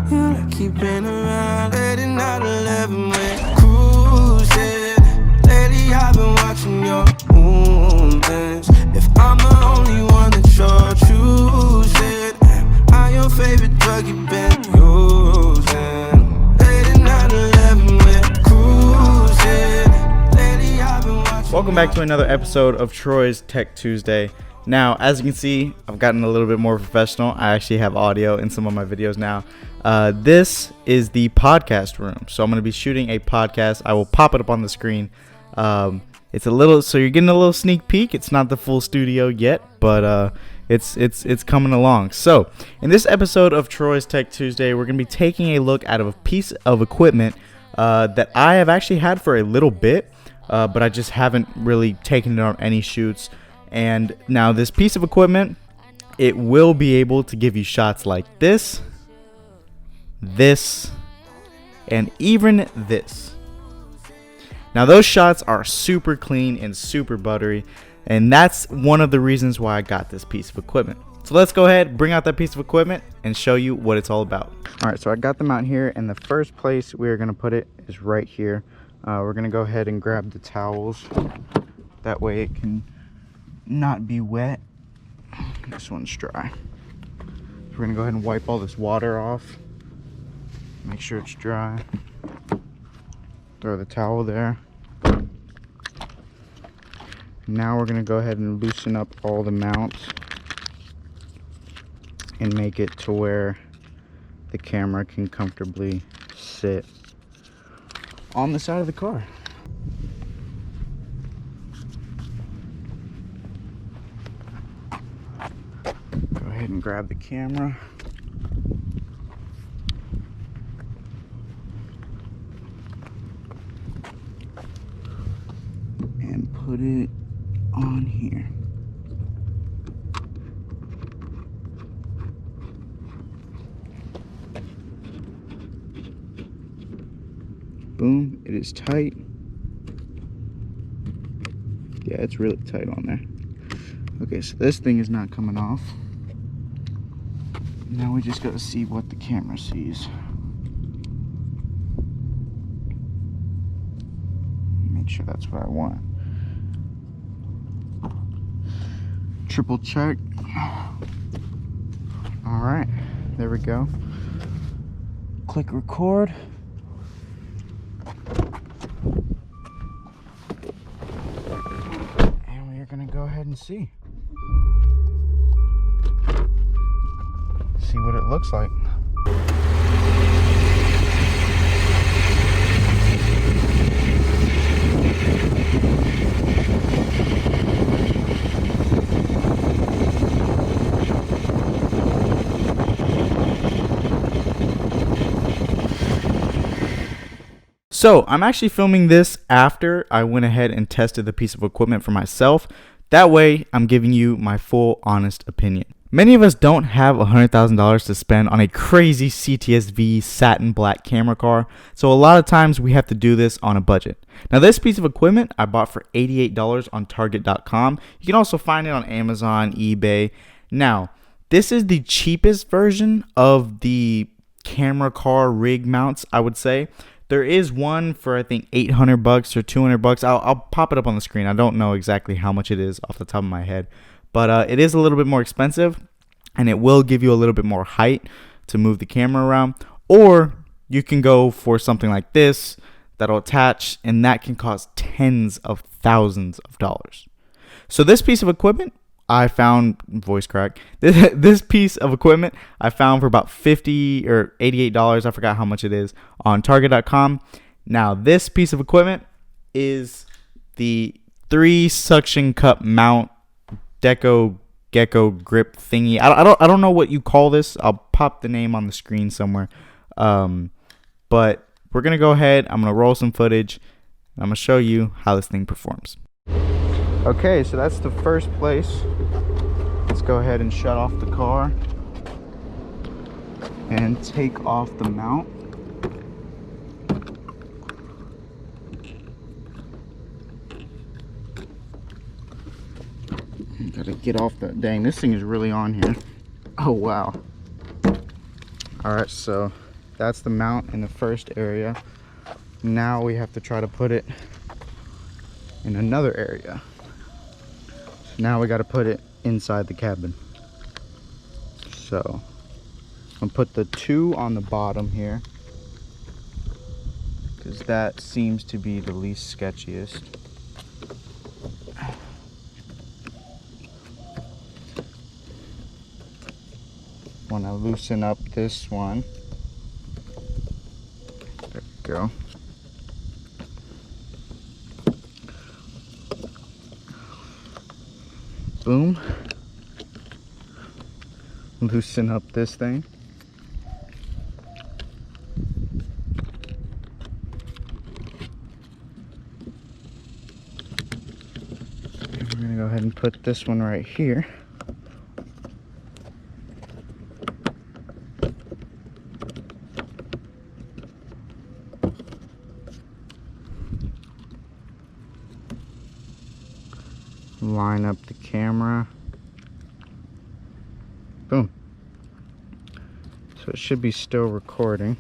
You like keeping around late at night 11 when cruising. Lately I've been watching your movements. If I'm the only one that you're choosing, am I your favorite drug you've been using? Late at night 11 when cruising. Lately I've been watching. Welcome back to another episode of Troy's Tech Tuesday. Now, as you can see, I've gotten a little bit more professional. I actually have audio in some of my videos now. This is the podcast room. So I'm going to be shooting a podcast. I will pop it up on the screen. It's a little, so you're getting a little sneak peek. It's not the full studio yet, but it's coming along. So in this episode of Troy's Tech Tuesday, we're going to be taking a look at a piece of equipment that I have actually had for a little bit, but I just haven't really taken it on any shoots. And now this piece of equipment, it will be able to give you shots like this, and even this. Now those shots are super clean and super buttery, and that's one of the reasons why I got this piece of equipment. So let's go ahead, bring out that piece of equipment, and show you what it's all about. All right, so I got them out here, and the first place we're gonna put it is right here. We're gonna go ahead and grab the towels. That way it can not be wet. This one's dry. So we're gonna go ahead and wipe all this water off. Make sure it's dry. Throw the towel there. Now we're gonna go ahead and loosen up all the mounts and make it to where the camera can comfortably sit on the side of the car. Go ahead and grab the camera. And put it on here. Boom, it is tight. Yeah, it's really tight on there. Okay, so this thing is not coming off. Now we just gotta see what the camera sees. Make sure that's what I want. Triple check. All right, there we go. Click record. And we're gonna go ahead and see what it looks like. So I'm actually filming this after I went ahead and tested the piece of equipment for myself. That way I'm giving you my full honest opinion. Many of us don't have $100,000 to spend on a crazy CTSV satin black camera car, so a lot of times we have to do this on a budget. Now this piece of equipment I bought for $88 on Target.com. You can also find it on Amazon, eBay. Now this is the cheapest version of the camera car rig mounts, I would say. There is one for I think $800 or $200. I'll pop it up on the screen. I don't know exactly how much it is off the top of my head, but it is a little bit more expensive, and it will give you a little bit more height to move the camera around. Or you can go for something like this that'll attach, and that can cost tens of thousands of dollars. So this piece of equipment I found, voice crack, this piece of equipment I found for about $50 or $88. I forgot how much it is on Target.com. Now this piece of equipment is the 3 suction cup mount Gecko grip thingy. I don't know what you call this. I'll pop the name on the screen somewhere. But we're gonna go ahead. I'm gonna roll some footage. I'm gonna show you how this thing performs. Okay, so that's the first place. Let's go ahead and shut off the car and take off the mount. Gotta get off that. Dang, this thing is really on here. Oh wow. All right, so that's the mount in the first area. Now we have to try to put it in another area. So now we got to put it inside the cabin. So I'm gonna put the 2 on the bottom here, because that seems to be the least sketchiest. Want to loosen up this one. There we go. Boom. Loosen up this thing. And we're gonna go ahead and put this one right here. Line up the camera. Boom. So it should be still recording.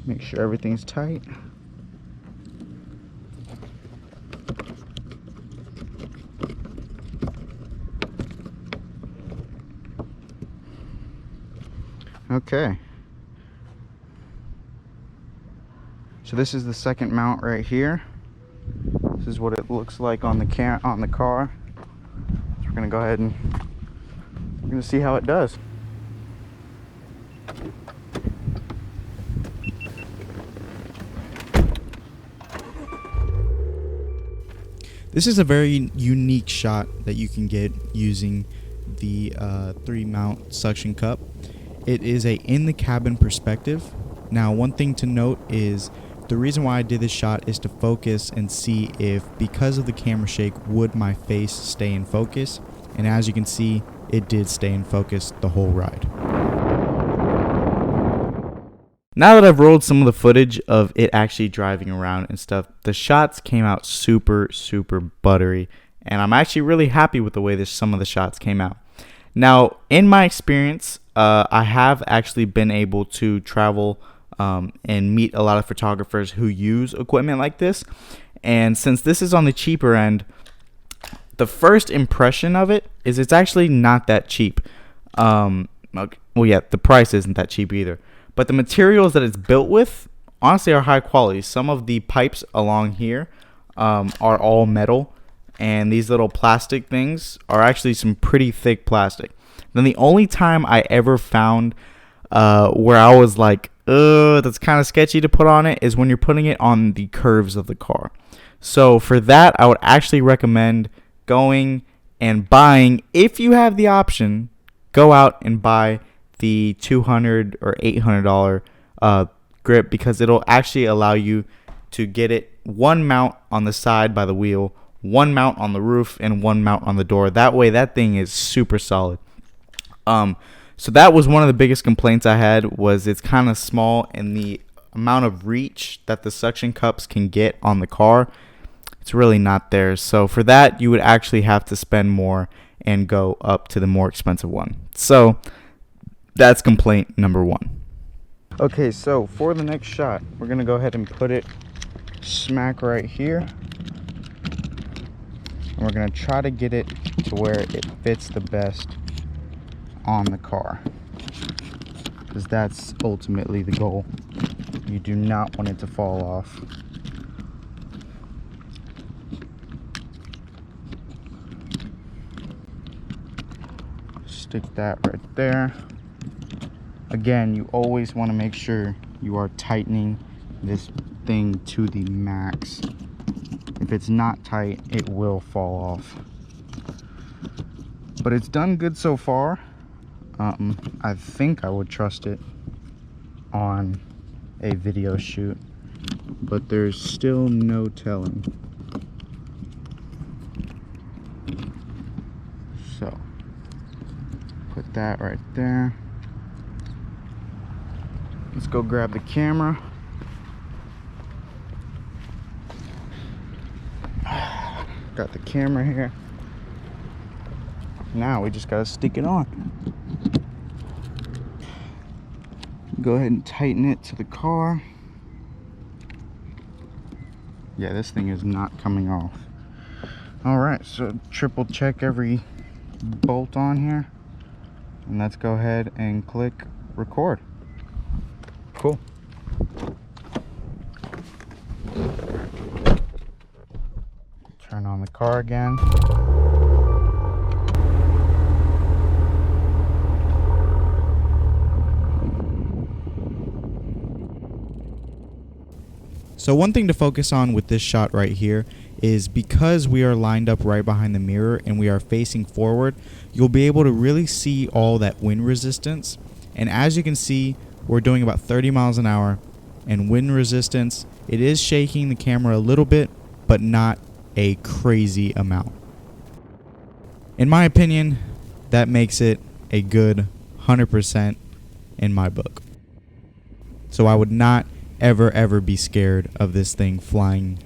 Make sure everything's tight. Okay. So this is the second mount right here. This is what it looks like on the car. So we're gonna go ahead and we're gonna see how it does. This is a very unique shot that you can get using the 3-mount suction cup. It is a in the cabin perspective. Now, one thing to note is the reason why I did this shot is to focus and see if, because of the camera shake, would my face stay in focus. And as you can see, it did stay in focus the whole ride. Now that I've rolled some of the footage of it actually driving around and stuff, the shots came out super buttery, and I'm actually really happy with the way some of the shots came out. Now, in my experience, I have actually been able to travel and meet a lot of photographers who use equipment like this, and since this is on the cheaper end, the first impression of it is it's actually not that cheap. Well, yeah, the price isn't that cheap either, but the materials that it's built with honestly are high quality. Some of the pipes along here are all metal, and these little plastic things are actually some pretty thick plastic. Then the only time I ever found where I was like, that's kind of sketchy to put on it, is when you're putting it on the curves of the car. So for that, I would actually recommend going and buying, if you have the option, go out and buy the $200 or $800 grip, because it'll actually allow you to get it one mount on the side by the wheel, one mount on the roof, and one mount on the door. That way that thing is super solid. So that was one of the biggest complaints I had, was it's kind of small, and the amount of reach that the suction cups can get on the car, it's really not there. So for that, you would actually have to spend more and go up to the more expensive one. So that's complaint number 1. Okay, so for the next shot, we're gonna go ahead and put it smack right here, and we're gonna try to get it to where it fits the best on the car, because that's ultimately the goal. You do not want it to fall off. Stick that right there. Again, you always want to make sure you are tightening this thing to the max. If it's not tight, it will fall off. But it's done good so far. I think I would trust it on a video shoot, but there's still no telling. So put that right there. Let's go grab the camera. Got the camera here. Now we just gotta stick it on. Go ahead and tighten it to the car. Yeah, this thing is not coming off. Alright, so triple check every bolt on here. And let's go ahead and click record. Cool. Turn on the car again. So one thing to focus on with this shot right here is because we are lined up right behind the mirror and we are facing forward, you'll be able to really see all that wind resistance. And as you can see, we're doing about 30 miles an hour, and wind resistance, it is shaking the camera a little bit, but not a crazy amount. In my opinion, that makes it a good 100% in my book. So I would not ever be scared of this thing flying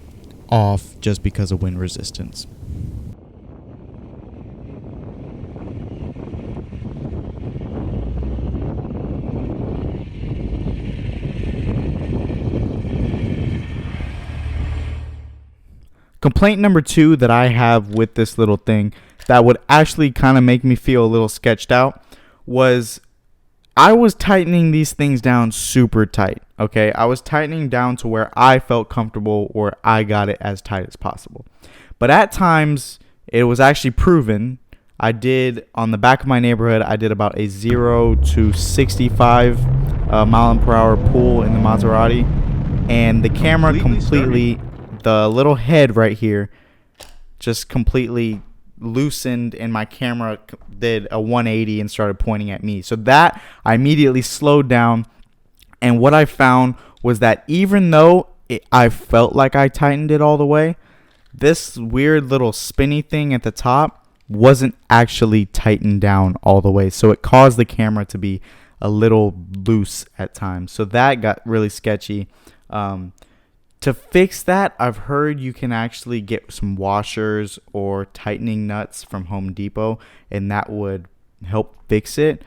off just because of wind resistance. Complaint number 2 that I have with this little thing that would actually kind of make me feel a little sketched out was I was tightening these things down super tight. Okay, I was tightening down to where I felt comfortable, where I got it as tight as possible. But at times, it was actually proven. I did, on the back of my neighborhood, I did about a 0 to 65 mile per hour pull in the Maserati. And the camera completely, the little head right here, just completely loosened, and my camera did a 180 and started pointing at me. So that, I immediately slowed down. And what I found was that even though I felt like I tightened it all the way, this weird little spinny thing at the top wasn't actually tightened down all the way. So it caused the camera to be a little loose at times. So that got really sketchy. To fix that, I've heard you can actually get some washers or tightening nuts from Home Depot, and that would help fix it.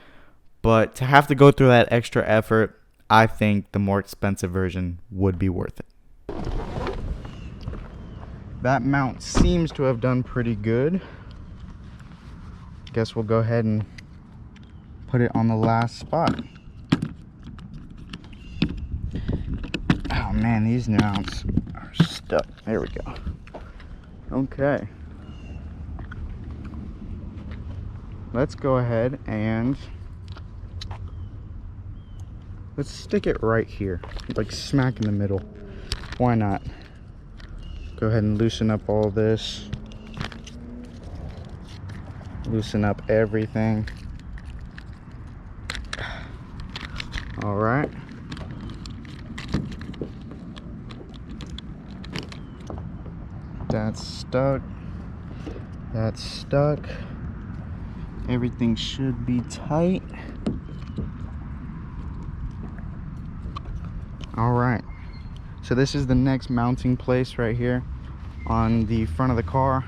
But to have to go through that extra effort, I think the more expensive version would be worth it. That mount seems to have done pretty good. Guess we'll go ahead and put it on the last spot. Oh man, these mounts are stuck. There we go. Okay. Let's go ahead and let's stick it right here, like smack in the middle. Why not? Go ahead and loosen up all this. Loosen up everything. All right. That's stuck. That's stuck. Everything should be tight. Alright, so this is the next mounting place right here on the front of the car.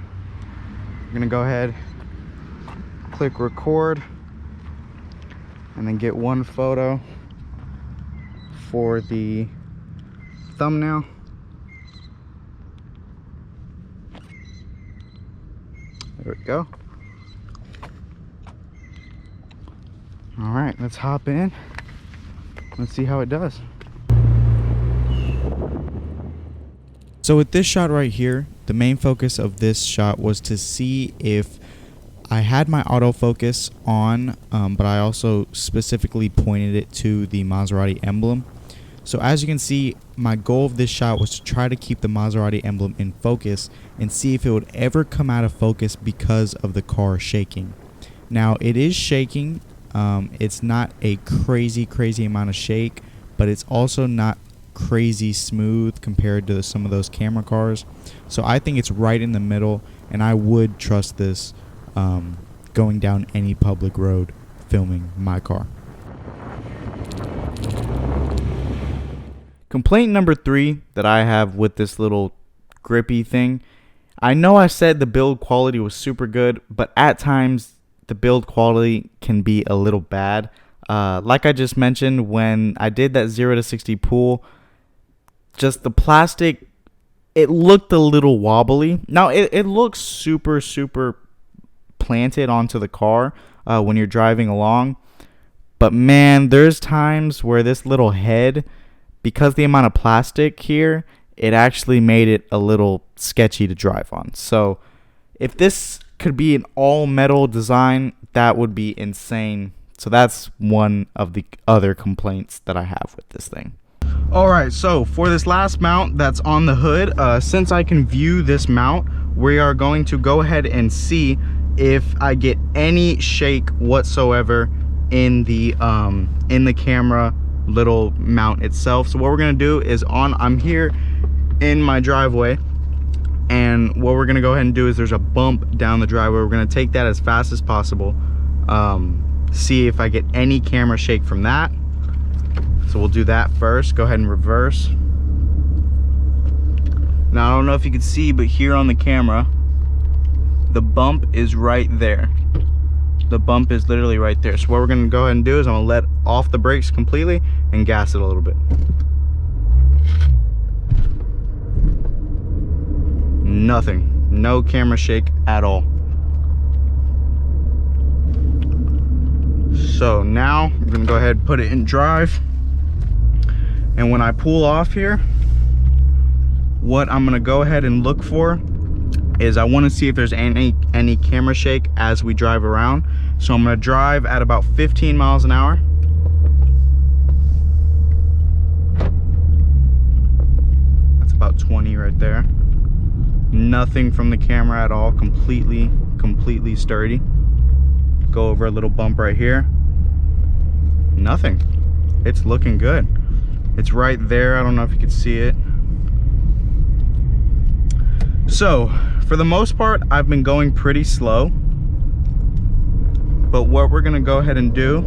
I'm gonna go ahead, click record, and then get one photo for the thumbnail. There we go. Alright, let's hop in. Let's see how it does. So with this shot right here, the main focus of this shot was to see if I had my autofocus on, but I also specifically pointed it to the Maserati emblem. So as you can see, my goal of this shot was to try to keep the Maserati emblem in focus and see if it would ever come out of focus because of the car shaking. Now it is shaking. It's not a crazy amount of shake, but it's also not crazy smooth compared to some of those camera cars. So I think it's right in the middle, and I would trust this going down any public road filming my car. Complaint number 3 that I have with this little grippy thing, I know I said the build quality was super good, but at times the build quality can be a little bad. Like I just mentioned, when I did that 0 to 60 pull, just the plastic, it looked a little wobbly. Now, it looks super, super planted onto the car when you're driving along. But man, there's times where this little head, because the amount of plastic here, it actually made it a little sketchy to drive on. So if this could be an all metal design, that would be insane. So that's one of the other complaints that I have with this thing. Alright, so for this last mount that's on the hood, since I can view this mount, we are going to go ahead and see if I get any shake whatsoever in the camera little mount itself. So what we're gonna do is I'm here in my driveway, and what we're gonna go ahead and do is there's a bump down the driveway. We're gonna take that as fast as possible, see if I get any camera shake from that. So we'll do that first. Go ahead and reverse. Now I don't know if you can see, but here on the camera, the bump is right there. The bump is literally right there. So what we're gonna go ahead and do is I'm gonna let off the brakes completely and gas it a little bit. Nothing. No camera shake at all. So now I'm gonna go ahead and put it in drive. And when I pull off here, what I'm gonna go ahead and look for is I wanna see if there's any camera shake as we drive around. So I'm gonna drive at about 15 miles an hour. That's about 20 right there. Nothing from the camera at all, completely sturdy. Go over a little bump right here. Nothing. It's looking good. It's right there. I don't know if you can see it. So for the most part, I've been going pretty slow, but what we're gonna go ahead and do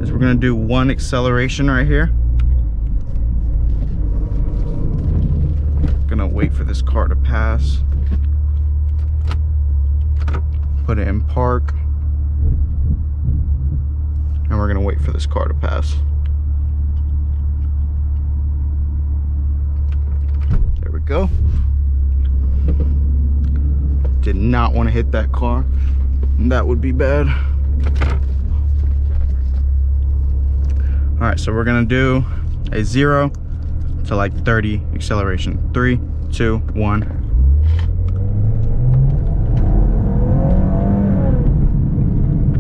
is we're gonna do one acceleration right here. Gonna wait for this car to pass, put it in park, and we're gonna wait for this car to pass. There we go. Did not want to hit that car. That would be bad. All right, so we're gonna do a 0 to like 30 acceleration. 3, 2, 1.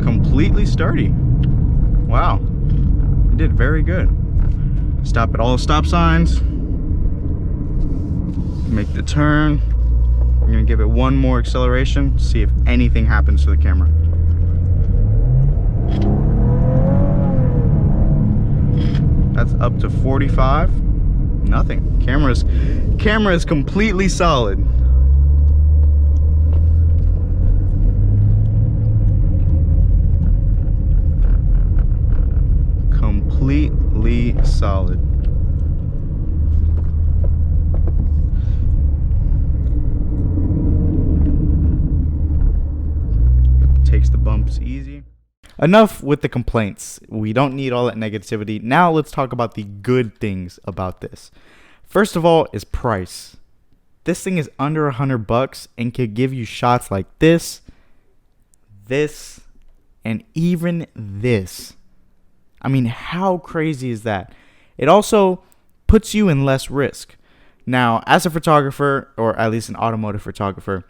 Completely sturdy. Wow, it did very good. Stop at all the stop signs. Make the turn. I'm gonna give it one more acceleration, see if anything happens to the camera. That's up to 45. Nothing. Camera is completely solid. Completely solid. Takes the bumps easy. Enough with the complaints. We don't need all that negativity. Now let's talk about the good things about this. First of all is price. This thing is under $100 and could give you shots like this, and even this. I mean, how crazy is that? It also puts you in less risk. Now, as a photographer, or at least an automotive photographer,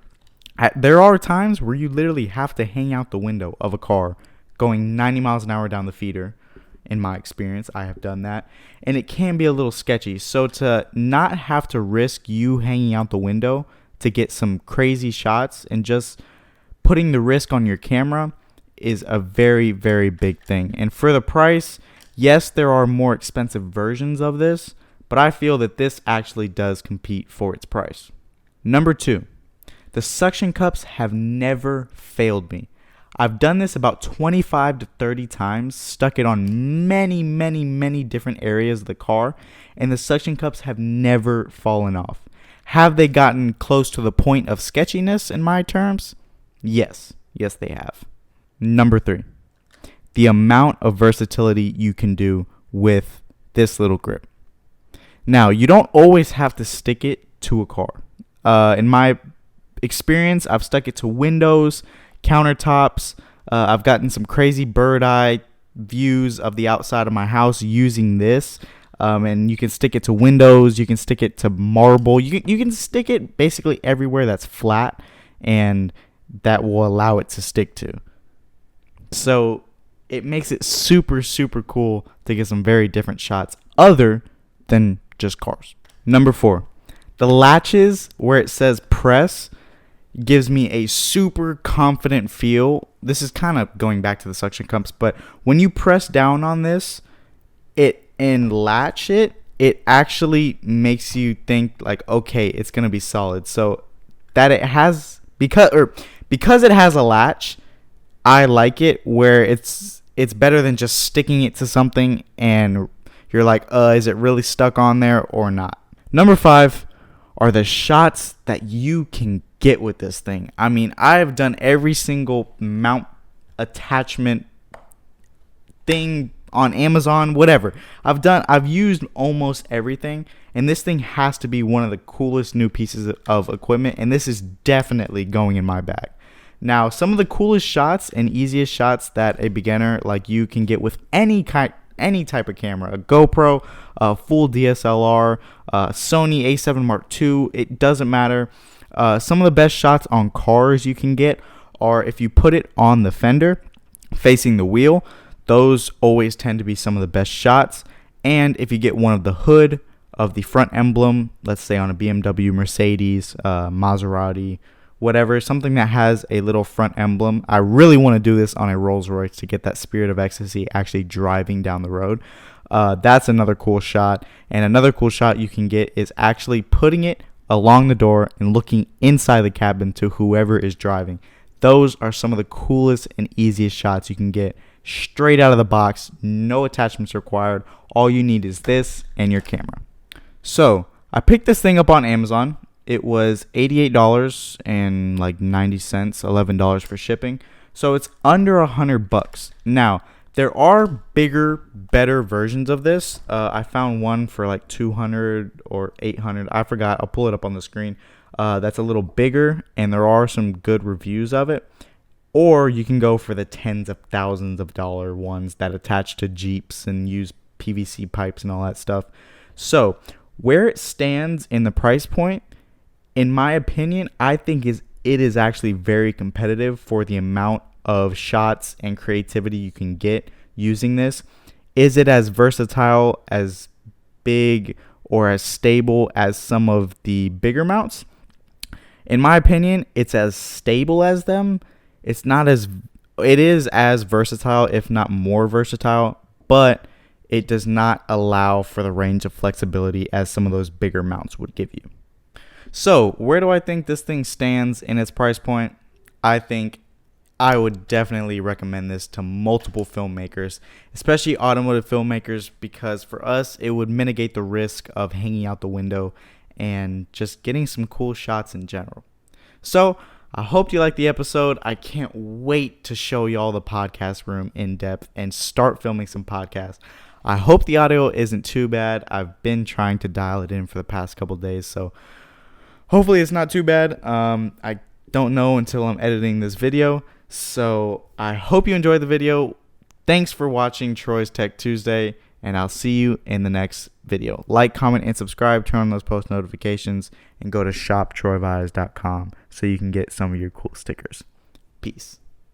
there are times where you literally have to hang out the window of a car going 90 miles an hour down the feeder. In my experience, I have done that, and it can be a little sketchy. So to not have to risk you hanging out the window to get some crazy shots and just putting the risk on your camera is a very, very big thing. And for the price, yes, there are more expensive versions of this, but I feel that this actually does compete for its price. Number 2, the suction cups have never failed me. I've done this about 25 to 30 times, stuck it on many, many, many different areas of the car, and the suction cups have never fallen off. Have they gotten close to the point of sketchiness in my terms? Yes. Yes, they have. Number 3, the amount of versatility you can do with this little grip. Now, you don't always have to stick it to a car. In my experience, I've stuck it to windows, countertops. I've gotten some crazy bird eye views of the outside of my house using this. And you can stick it to windows. You can stick it to marble. You can stick it basically everywhere that's flat, and that will allow it to stick to. So it makes it super, super cool to get some very different shots other than just cars. Number 4, the latches where it says press gives me a super confident feel. This is kind of going back to the suction cups, but when you press down on this, and latch it actually makes you think like, okay, it's gonna be solid. So that it has, because it has a latch, I like it where it's better than just sticking it to something and you're like, is it really stuck on there or not? Number 5 are the shots that you can get with this thing. I mean, I've done every single mount attachment thing on Amazon, whatever. I've used almost everything, and this thing has to be one of the coolest new pieces of equipment, and this is definitely going in my bag. Now, some of the coolest shots and easiest shots that a beginner like you can get with any type of camera, a GoPro, a full DSLR, Sony A7 Mark II, it doesn't matter. Some of the best shots on cars you can get are if you put it on the fender facing the wheel. Those always tend to be some of the best shots. And if you get one of the hood of the front emblem, let's say on a BMW, Mercedes, Maserati, whatever, something that has a little front emblem. I really want to do this on a Rolls Royce to get that spirit of ecstasy actually driving down the road. That's another cool shot. And another cool shot you can get is actually putting it along the door and looking inside the cabin to whoever is driving. Those are some of the coolest and easiest shots you can get straight out of the box. No attachments required. All you need is this and your camera. So I picked this thing up on Amazon. It was $88 and like 90 cents, $11 for shipping. So it's under $100. Now, there are bigger, better versions of this. I found one for like 200 or 800. I forgot. I'll pull it up on the screen. That's a little bigger, and there are some good reviews of it. Or you can go for the tens of thousands of dollar ones that attach to Jeeps and use PVC pipes and all that stuff. So where it stands in the price point, in my opinion, I think it is actually very competitive for the amount of shots and creativity you can get using this. Is it as versatile, as big, or as stable as some of the bigger mounts? In my opinion, it's as stable as them. It is as versatile, if not more versatile, but it does not allow for the range of flexibility as some of those bigger mounts would give you. So where do I think this thing stands in its price point? I think I would definitely recommend this to multiple filmmakers, especially automotive filmmakers, because for us, it would mitigate the risk of hanging out the window and just getting some cool shots in general. So I hope you liked the episode. I can't wait to show y'all the podcast room in depth and start filming some podcasts. I hope the audio isn't too bad. I've been trying to dial it in for the past couple days, so hopefully it's not too bad. I don't know until I'm editing this video, so I hope you enjoyed the video. Thanks for watching Troy's Tech Tuesday, and I'll see you in the next video. Like, comment, and subscribe. Turn on those post notifications, and go to shoptroyvise.com so you can get some of your cool stickers. Peace.